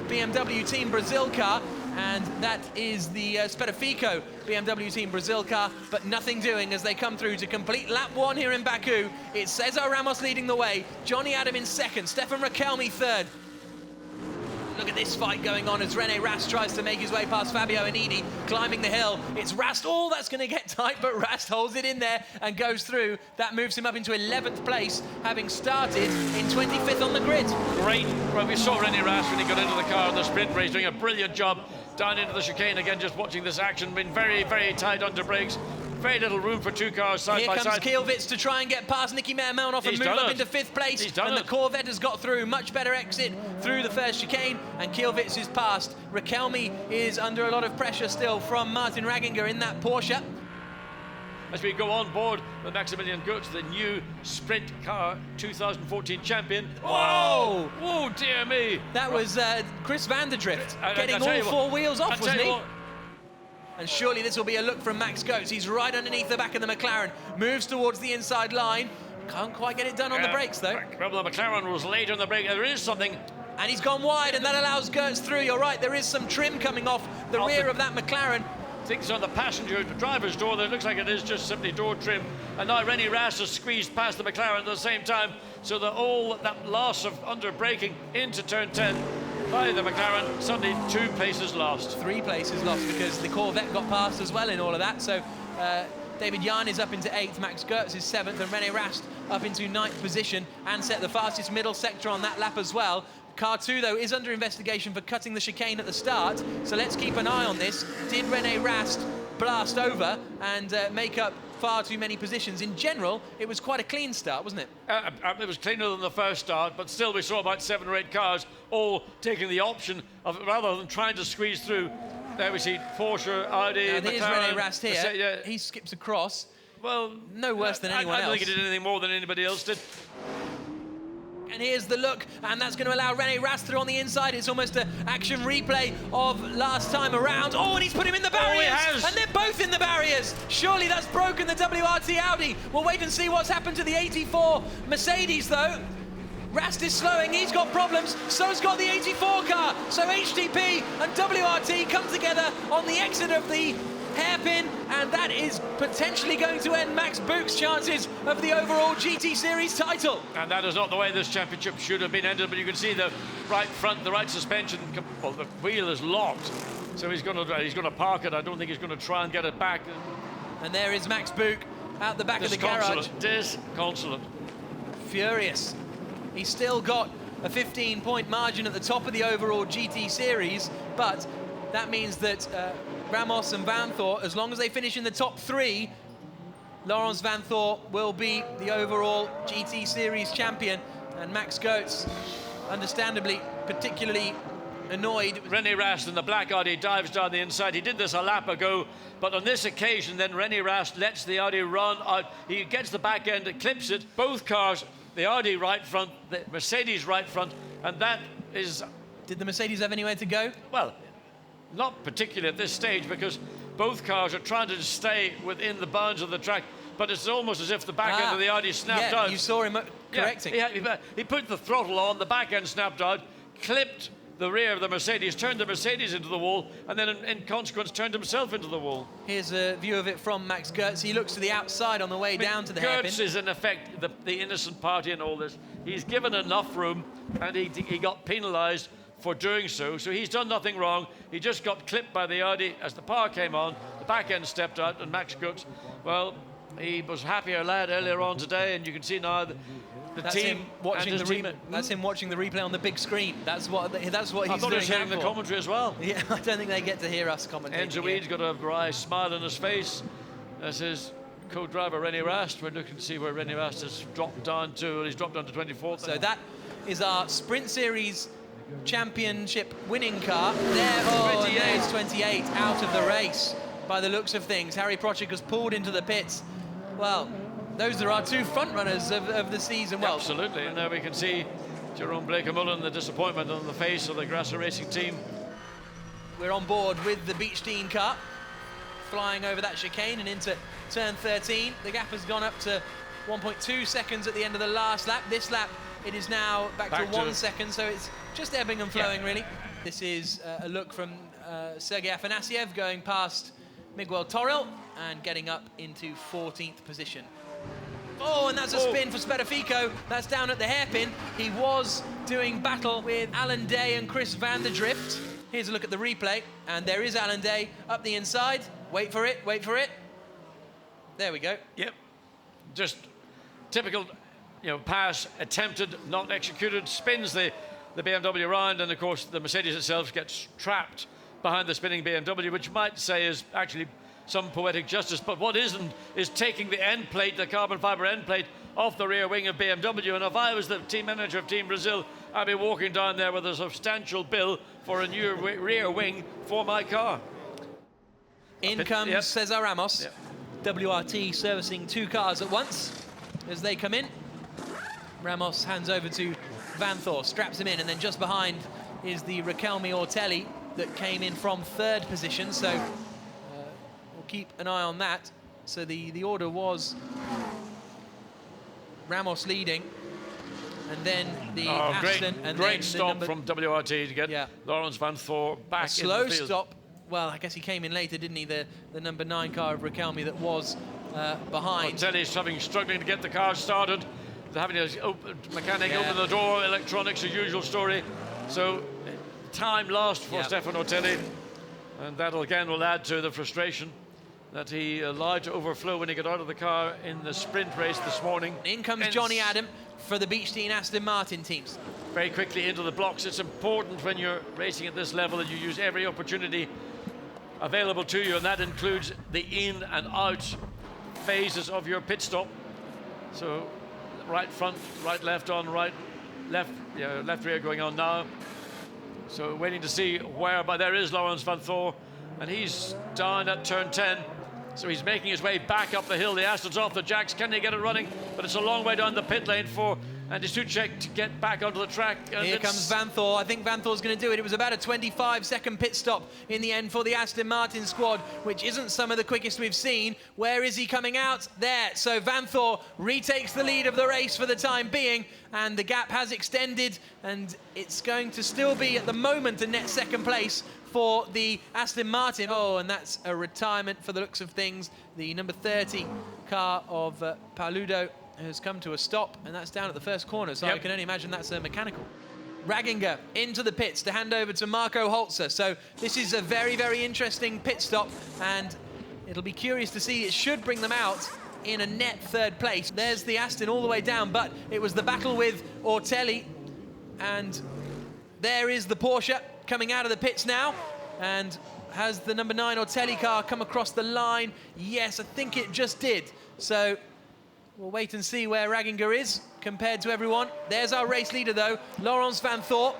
Speaker 1: BMW Team Brazil car. And that is the Sperrifico BMW Team Brazil car, but nothing doing as they come through to complete lap 1 here in Baku. It's Cesar Ramos leading the way, Johnny Adam in second, Stefan Rakelmi third. Look at this fight going on as René Rast tries to make his way past Fabio Anidi, climbing the hill. It's Rast, oh, that's going to get tight, but Rast holds it in there and goes through. That moves him up into 11th place, having started in 25th on the grid.
Speaker 11: Great. Well, we saw René Rast when he got into the car in the sprint race, doing a brilliant job down into the chicane again, just watching this action, been very, very tight under brakes. Very little room for two cars side by side.
Speaker 1: Here comes Kilvitz to try and get past Nicky Meyer-Melnoff and move up into 5th place. And the Corvette has got through. Much better exit through the first chicane. And Kilvitz is past. Rakelmi is under a lot of pressure still from Martin Ranginger in that Porsche.
Speaker 11: As we go on board with Maximilian Goetz, the new sprint car 2014 champion. Whoa! Oh, dear me.
Speaker 1: That was Chris van der Drift getting all 4 wheels off, wasn't he? And surely this will be a look from Max Goetz. He's right underneath the back of the McLaren. Moves towards the inside line. Can't quite get it done on the brakes, though.
Speaker 11: Well, the McLaren was late on the brake. There is something.
Speaker 1: And he's gone wide, and that allows Goetz through. You're right, there is some trim coming off the rear of that McLaren.
Speaker 11: Things on the passenger driver's door. That looks like it is just simply door trim. And now René Rast has squeezed past the McLaren at the same time. So that loss of under braking into turn 10 by the McLaren, suddenly 2 places lost.
Speaker 1: 3 places lost because the Corvette got past as well in all of that. So David Jan is up into 8th, Max Goetz is 7th, and René Rast up into 9th position and set the fastest middle sector on that lap as well. Car 2, though, is under investigation for cutting the chicane at the start, so let's keep an eye on this. Did René Rast blast over and make up far too many positions? In general, it was quite a clean start, wasn't it?
Speaker 11: It was cleaner than the first start, but still we saw about 7 or 8 cars all taking the option of, rather than trying to squeeze through. There we see Porsche, Audi,
Speaker 1: now, here's
Speaker 11: McLaren.
Speaker 1: René Rast here. He skips across.
Speaker 11: Well,
Speaker 1: no worse than anyone else.
Speaker 11: I don't think he did anything more than anybody else did.
Speaker 1: And here's the look, and that's going to allow René Rast through on the inside. It's almost an action replay of last time around. Oh, and he's put him in the barriers!
Speaker 11: Oh, he has.
Speaker 1: And they're both in the barriers! Surely that's broken the WRT Audi. We'll wait and see what's happened to the 84 Mercedes, though. Rast is slowing, he's got problems, so's got the 84 car. So HTP and WRT come together on the exit of the hairpin, and that is potentially going to end Max Buch's chances of the overall GT Series title.
Speaker 11: And that is not the way this championship should have been ended, but you can see the right front, the right suspension, well, the wheel is locked, so he's going to park it. I don't think he's going to try and get it back.
Speaker 1: And there is Max Buch out the back of the garage.
Speaker 11: Disconsolate.
Speaker 1: Furious. He's still got a 15-point margin at the top of the overall GT Series, but that means that Ramos and Vanthoor, as long as they finish in the top 3, Laurens Vanthoor will be the overall GT Series champion, and Max Goetz, understandably, particularly annoyed.
Speaker 11: René Rast in the black Audi dives down the inside. He did this a lap ago, but on this occasion, then René Rast lets the Audi run out. He gets the back end, clips it. Both cars, the Audi right front, the Mercedes right front, and that is...
Speaker 1: Did the Mercedes have anywhere to go?
Speaker 11: Well, not particularly at this stage, because both cars are trying to stay within the bounds of the track, but it's almost as if the back end of the Audi snapped out.
Speaker 1: You saw him correcting.
Speaker 11: Yeah, he put the throttle on, the back end snapped out, clipped the rear of the Mercedes, turned the Mercedes into the wall, and then in consequence turned himself into the wall.
Speaker 1: Here's a view of it from Max Goetz. He looks to the outside on the way down to the hairpin.
Speaker 11: Goetz is in effect the innocent party in all this. He's given enough room, and he got penalised for doing so. So he's done nothing wrong. He just got clipped by the Audi as the power came on. The back end stepped out, and Max Goetz, well, he was happier lad earlier on today, and you can see now the
Speaker 1: that's
Speaker 11: team
Speaker 1: him watching the That's him watching the replay on the big screen. That's what he's
Speaker 11: I thought
Speaker 1: doing.
Speaker 11: he was hearing the commentary as well.
Speaker 1: Yeah, I don't think they get to hear us commentating.
Speaker 11: Enzo Weed's got a dry smile on his face. That's his co-driver René Rast. We're looking to see where René Rast has dropped down to. He's dropped down to 24th.
Speaker 1: So that is our Sprint Series championship winning car. There's 28 out of the race by the looks of things. Harry Prochik has pulled into the pits. Well, those are our 2 front runners of the season. Well,
Speaker 11: absolutely, and there we can see Jerome Blake-Mullen, the disappointment on the face of the Grasser Racing team.
Speaker 1: We're on board with the Beechstein car, flying over that chicane and into turn 13. The gap has gone up to 1.2 seconds at the end of the last lap. This lap, it is now back to 1 second, so it's just ebbing and flowing, really. This is a look from Sergei Afanasiev going past Miguel Toril and getting up into 14th position. Oh, and that's a spin for Spedifico. That's down at the hairpin. He was doing battle with Alan Day and Chris van der Drift. Here's a look at the replay, and there is Alan Day up the inside. Wait for it, wait for it. There we go.
Speaker 11: Yep, just typical, pass attempted, not executed, spins the BMW around, and of course the Mercedes itself gets trapped behind the spinning BMW, which might say is actually some poetic justice, but what isn't is taking the end plate, the carbon fiber end plate, off the rear wing of BMW. And if I was the team manager of Team Brazil, I'd be walking down there with a substantial bill for a new rear wing for my car.
Speaker 1: In comes Cesar Ramos. WRT servicing 2 cars at once as they come in. Ramos hands over to Vanthoor, straps him in, and then just behind is the Raquelme Ortelli that came in from 3rd position. So we'll keep an eye on that. So the order was Ramos leading, and then the Aston, and
Speaker 11: great
Speaker 1: then
Speaker 11: stop from WRT to get Laurens Vanthoor back in the field.
Speaker 1: A slow stop. Well, I guess he came in later, didn't he? The number 9 car of Raquelme that was behind.
Speaker 11: Ortelli's struggling to get the car started. They're having a mechanic open the door, electronics, a usual story. So time lost for Stefano Ortelli, and that again will add to the frustration. that he allowed to overflow when he got out of the car in the sprint race this morning.
Speaker 1: In comes Johnny Adam for the Beechstein Aston Martin teams.
Speaker 11: Very quickly into the blocks. It's important when you're racing at this level that you use every opportunity available to you, and that includes the in and out phases of your pit stop. So right front, right left on, right left, yeah, left rear going on now. So waiting to see where, but there is Laurens Vanthoor, and he's down at turn 10. So he's making his way back up the hill. The Aston's off the jacks. Can they get it running? But it's a long way down the pit lane for Andy Suchek to get back onto the track. And
Speaker 1: here comes Vanthoor. I think Vanthoor's going to do it. It was about a 25-second pit stop in the end for the Aston Martin squad, which isn't some of the quickest we've seen. Where is he coming out? There. So Vanthoor retakes the lead of the race for the time being, and the gap has extended, and it's going to still be, at the moment, a net second place for the Aston Martin. Oh, and that's a retirement for the looks of things. The number 30 car of Paludo has come to a stop, and that's down at the first corner, so I can only imagine that's a mechanical. Ragginger into the pits to hand over to Marco Holzer. So this is a very, very interesting pit stop, and it'll be curious to see. It should bring them out in a net third place. There's the Aston all the way down, but it was the battle with Ortelli, and there is the Porsche coming out of the pits now. And has the number 9 Ortelli car come across the line? Yes, I think it just did. So we'll wait and see where Ragginger is compared to everyone. There's our race leader, though, Laurens Vanthoor.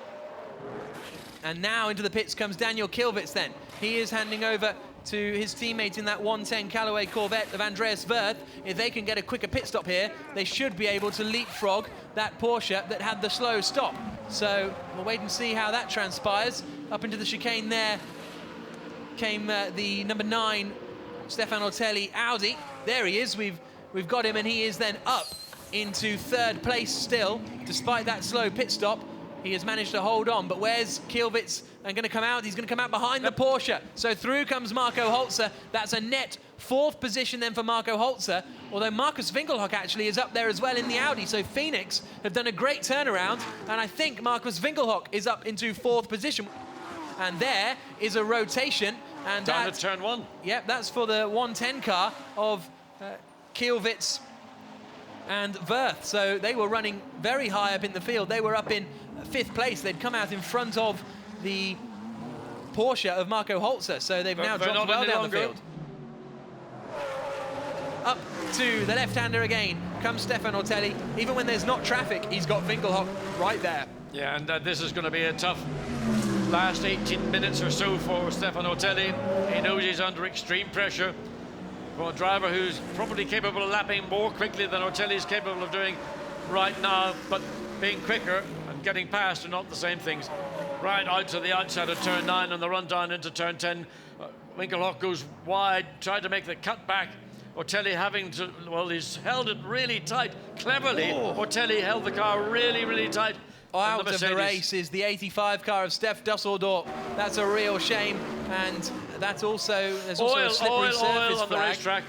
Speaker 1: And now into the pits comes Daniel Kilvitz then. He is handing over to his teammate in that 110 Callaway Corvette of Andreas Wirth. If they can get a quicker pit stop here, they should be able to leapfrog that Porsche that had the slow stop. So we'll wait and see how that transpires. Up into the chicane there came the number 9 Stefan Ortelli Audi. There he is. We've got him, and he is then up into third place still, despite that slow pit stop. He has managed to hold on, but where's Kilvitz and going to come out? He's going to come out behind the Porsche. So through comes Marco Holzer. That's a net 4th position then for Marco Holzer, although Markus Winkelhock actually is up there as well in the Audi. So Phoenix have done a great turnaround, and I think Markus Winkelhock is up into 4th position. And there is a rotation. And
Speaker 11: down to turn 1.
Speaker 1: Yep, that's for the 110 car of Kilvitz and Wirth. So they were running very high up in the field. They were up in 5th place. They'd come out in front of the Porsche of Marco Holzer. So they've now dropped well down the field. Up to the left-hander again comes Stefan Ortelli. Even when there's not traffic, he's got Winkelhock right there.
Speaker 11: Yeah, and this is going to be a tough last 18 minutes or so for Stefan Ortelli. He knows he's under extreme pressure for a driver who's probably capable of lapping more quickly than Ortelli is capable of doing right now, but being quicker and getting past are not the same things. Right out to the outside of turn 9 and the run down into turn 10. Winkelhock goes wide, tried to make the cut back. Ortelli having to, well, he's held it really tight. Cleverly, Ortelli held the car really, really tight.
Speaker 1: Out of the race is the 85 car of Steph Dusseldorp. That's a real shame, and that's also, there's also a slippery surface
Speaker 11: on the racetrack.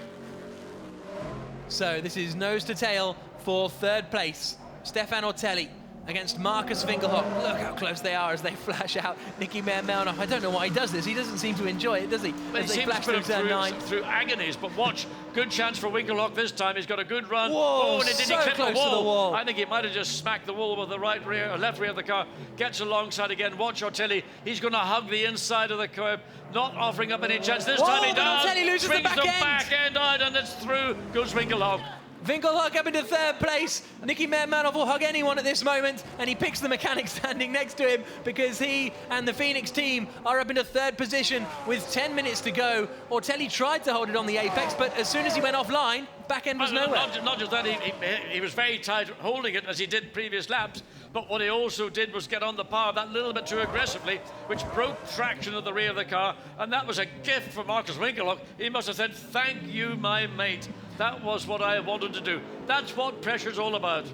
Speaker 1: So this is nose to tail for 3rd place. Stefan Ortelli against Markus Winkelhock. Look how close they are as they flash out. Nicky Meyer-Melnoff, I don't know why he does this. He doesn't seem to enjoy it, does he?
Speaker 11: But
Speaker 1: as
Speaker 11: he seems to put him through agonies, but watch, good chance for Winkelhock this time. He's got a good run.
Speaker 1: Whoa,
Speaker 11: and did
Speaker 1: so
Speaker 11: he clip
Speaker 1: close
Speaker 11: the wall?
Speaker 1: to the wall.
Speaker 11: I think he might have just smacked the wall with the right rear, or left rear of the car. Gets alongside again. Watch Ortelli. He's going to hug the inside of the curb, not offering up any chance. This time he does.
Speaker 1: Ortelli loses the
Speaker 11: back end out, and it's through. Goes Winkelhock.
Speaker 1: Winkelhock up into 3rd place. Nicky Meyer-Melnoff will hug anyone at this moment, and he picks the mechanic standing next to him because he and the Phoenix team are up into 3rd position with 10 minutes to go. Ortelli tried to hold it on the apex, but as soon as he went offline, back end was nowhere.
Speaker 11: Not just that, he was very tight holding it as he did previous laps, but what he also did was get on the power that little bit too aggressively, which broke traction at the rear of the car, and that was a gift for Markus Winkelhock. He must have said, "Thank you, my mate. That was what I wanted to do." That's what pressure's all about.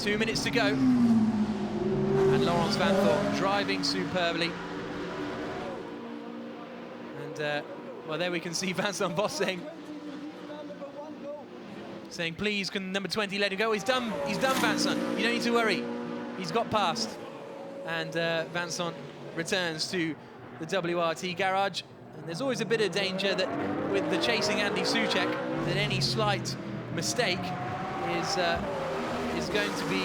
Speaker 1: 2 minutes to go. And Laurens Vanthoor driving superbly. And, well, there we can see Vincent Boss saying, please, can number 20 let him go? He's done, Vincent. You don't need to worry. He's got past. And Vincent returns to the WRT garage. And there's always a bit of danger that with the chasing Andy Soucek, that any slight mistake is going to be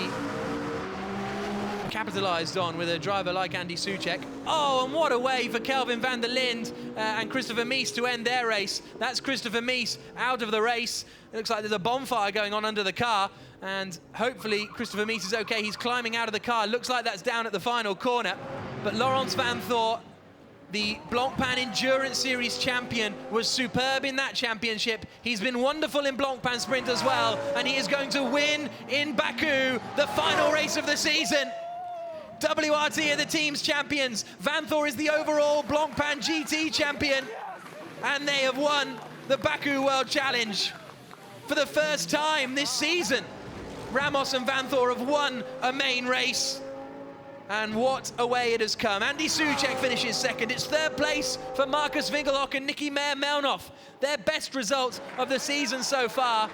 Speaker 1: capitalised on with a driver like Andy Soucek. Oh, and what a way for Kelvin van der Linde and Christopher Mies to end their race. That's Christopher Mies out of the race. It looks like there's a bonfire going on under the car, and hopefully Christopher Mies is okay. He's climbing out of the car. Looks like that's down at the final corner. But Laurens Vanthoor, the Blancpain Endurance Series champion, was superb in that championship. He's been wonderful in Blancpain Sprint as well, and he is going to win in Baku, the final race of the season. WRT are the team's champions. Vanthoor is the overall Blancpain GT champion, and they have won the Baku World Challenge. For the first time this season, Ramos and Vanthoor have won a main race. And what a way it has come. Andy Soucek finishes second. It's third place for Marcus Winkelhock and Nicky Meyer-Melnoff. Their best result of the season so far.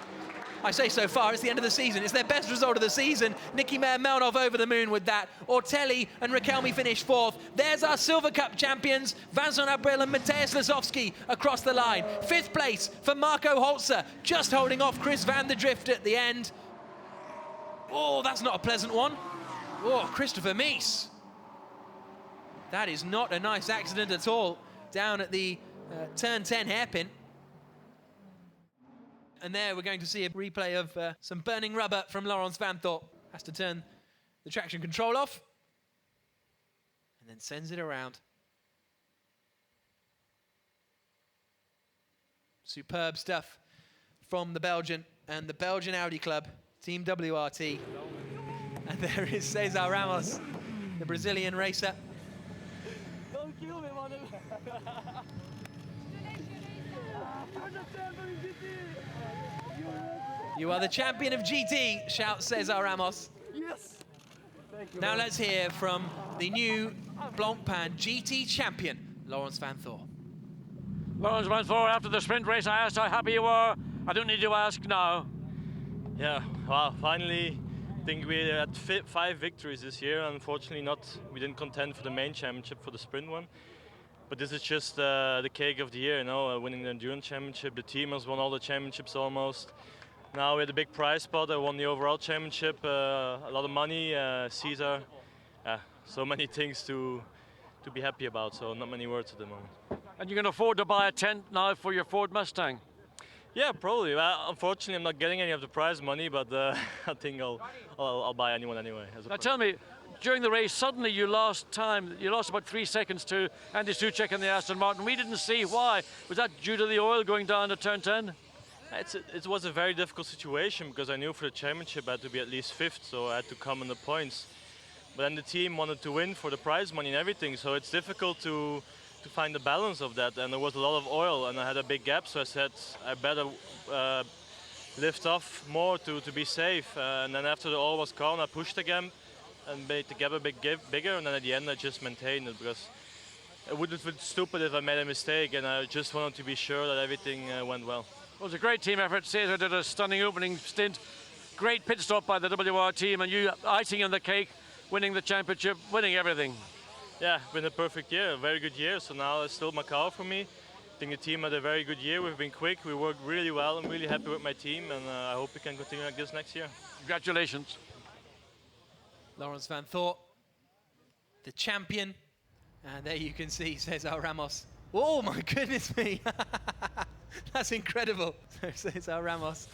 Speaker 1: I say so far, it's the end of the season. It's their best result of the season. Nicky Meyer-Melnoff over the moon with that. Ortelli and Raquelme finish fourth. There's our Silver Cup champions, Vincent Abril and Mateusz Lasowski across the line. Fifth place for Marco Holzer, just holding off Chris van der Drift at the end. Oh, that's not a pleasant one. Oh, Christopher Mies. That is not a nice accident at all, down at the turn 10 hairpin. And there we're going to see a replay of some burning rubber from Laurens Vanthoor. Has to turn the traction control off and then sends it around. Superb stuff from the Belgian and the Belgian Audi Club, Team WRT. And there is Cesar Ramos, the Brazilian racer.
Speaker 13: Don't kill me, man.
Speaker 1: You are the champion of GT, shouts Cesar Ramos.
Speaker 13: Yes. Thank you,
Speaker 1: now
Speaker 13: man.
Speaker 1: let's hear from the new Blancpain GT champion, Laurens Vanthoor.
Speaker 11: Laurens Vanthoor, after the sprint race, I asked how happy you were. I don't need to ask now.
Speaker 2: Yeah, well, finally, I think we had 5 victories this year. Unfortunately, we didn't contend for the main championship, for the sprint one. But this is just the cake of the year, you know, winning the endurance championship. The team has won all the championships almost. Now we had a big prize spot. I won the overall championship, a lot of money, Caesar. So many things to be happy about, so not many words at the moment.
Speaker 11: And you can afford to buy a tent now for your Ford Mustang?
Speaker 2: Yeah, probably. Unfortunately, I'm not getting any of the prize money, but I think I'll buy anyone anyway.
Speaker 11: Now tell me, during the race, suddenly you lost time. You lost about 3 seconds to Andy Soucek and the Aston Martin. We didn't see why. Was that due to the oil going down to turn 10?
Speaker 2: It was a very difficult situation because I knew for the championship I had to be at least 5th, so I had to come on the points. But then the team wanted to win for the prize money and everything, so it's difficult to find the balance of that. And there was a lot of oil and I had a big gap, so I said I better lift off more to be safe. And then after the oil was gone, I pushed again and made the gap a bit bigger, and then at the end I just maintained it because it would have been stupid if I made a mistake, and I just wanted to be sure that everything went well.
Speaker 11: It was a great team effort. Cesar did a stunning opening stint. Great pit stop by the WR team, and you icing on the cake, winning the championship, winning everything.
Speaker 2: Yeah, been a perfect year, a very good year. So now it's still Macau for me. I think the team had a very good year. We've been quick, we worked really well. I'm really happy with my team, and I hope we can continue like this next year.
Speaker 11: Congratulations.
Speaker 1: Laurens Vanthoor, the champion. And there you can see Cesar Ramos. Oh my goodness me. That's incredible. So Cesar Ramos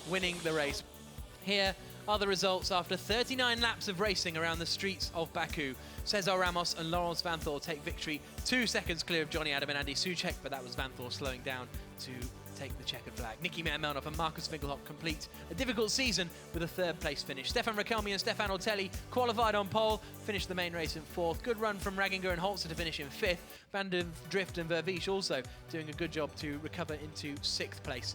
Speaker 1: winning the race. Here are the results after 39 laps of racing around the streets of Baku. Cesar Ramos and Laurens Vanthoor take victory, 2 seconds clear of Johnny Adam and Andy Soucek, but that was Vanthoor slowing down to take the checkered flag. Nicky Meyer-Melnoff and Marcus Winkelhock complete a difficult season with a 3rd place finish. Stefan Raquelme and Stefan Ortelli qualified on pole, finished the main race in 4th. Good run from Raginger and Holzer to finish in 5th. Van der Drift and Vervisch also doing a good job to recover into 6th place.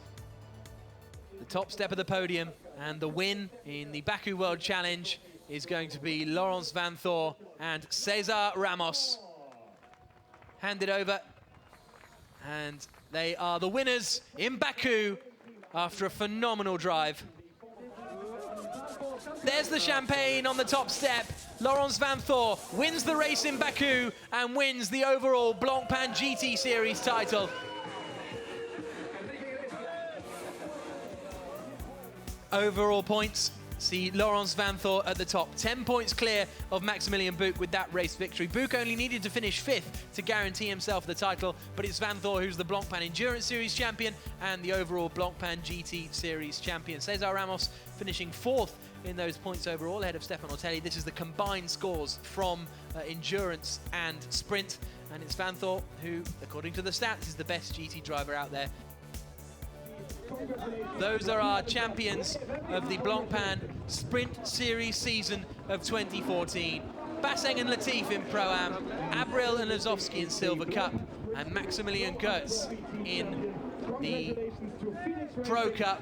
Speaker 1: The top step of the podium and the win in the Baku World Challenge is going to be Laurens Vanthoor and Cesar Ramos. Handed over, and they are the winners in Baku after a phenomenal drive. There's the champagne on the top step. Laurens Vanthoor wins the race in Baku and wins the overall Blancpain GT Series title. Overall points see Laurens Vanthoor at the top, 10 points clear of Maximilian Buch with that race victory. Buch only needed to finish 5th to guarantee himself the title, but it's Vanthoor who's the Blancpain Endurance Series champion and the overall Blancpain GT Series champion. Cesar Ramos finishing 4th in those points overall, ahead of Stefan Ortelli. This is the combined scores from endurance and sprint, and it's Vanthoor who, according to the stats, is the best GT driver out there. Those are our champions of the Blancpain Sprint Series season of 2014. Basseng and Latif in Pro-Am, Abril and Lazowski in Silver Cup, and Maximilian Goetz in the Pro Cup.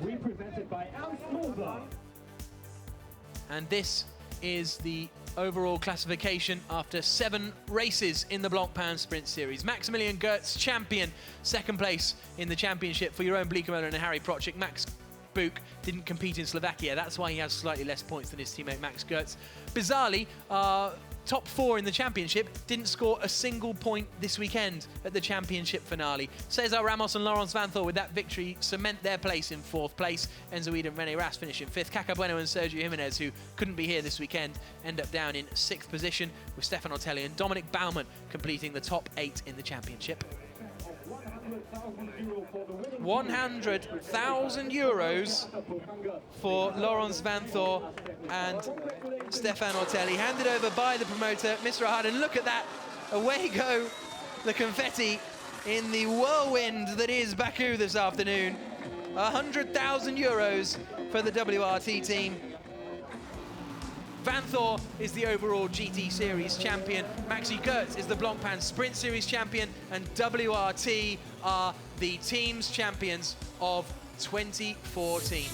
Speaker 1: And this is the overall classification after 7 races in the Blancpain Sprint Series. Maximilian Goetz, champion, 2nd place in the championship for Jeroen Bleekemolen and Harry Procik. Max Buch didn't compete in Slovakia. That's why he has slightly less points than his teammate Max Goetz. Bizarrely, top 4 in the championship didn't score a single point this weekend at the championship finale. Cesar Ramos and Laurens Vanthoor with that victory cement their place in 4th place. Enzo Ede and Rene Rast finish in 5th. Caca Bueno and Sergio Jimenez, who couldn't be here this weekend, end up down in 6th position, with Stefan Ortelli and Dominic Baumann completing the top 8 in the championship. 100,000 euros for Laurens Vanthoor and Stefan Ortelli, handed over by the promoter, Mr. Ahad. Look at that, away go the confetti in the whirlwind that is Baku this afternoon. 100,000 euros for the WRT team. Vanthoor is the overall GT Series champion, Maxi Goetz is the Blancpain Sprint Series champion, and WRT are the team's champions of 2014.